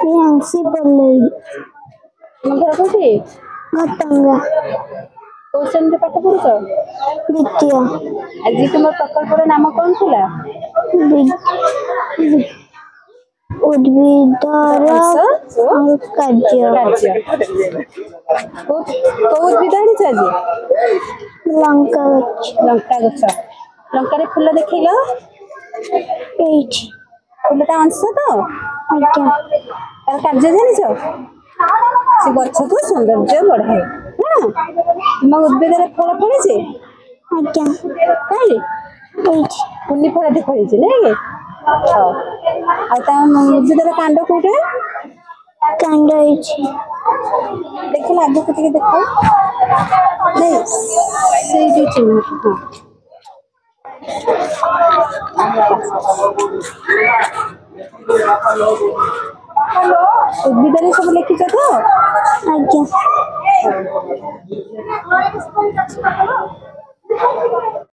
प्रियांशी पल्लई तुम घर कोठी घटंगा कोन श्रेणी पाठ पढ़ुछ द्वितीय आज तुम प्रकल्पर नाम कौन थिला उद्भिदर कार्य राज्य को उद्भिद आनिछ आज लंका गच्छ लंका गछ लंका फूल देखिल फूलटा अंश तो आज्ञा तार कार्य जानिछ से गछ को सौंदर्य बढ़ाए ना तुम उद्भिद फल फड़े आज्ञा कहीं पुण्य फल फड़ी नहीं उद्भिद कांड कौटे कांड देख आगे को देख नहीं से चिन्ह उद्भिद सब लिखिच तो आज्ञा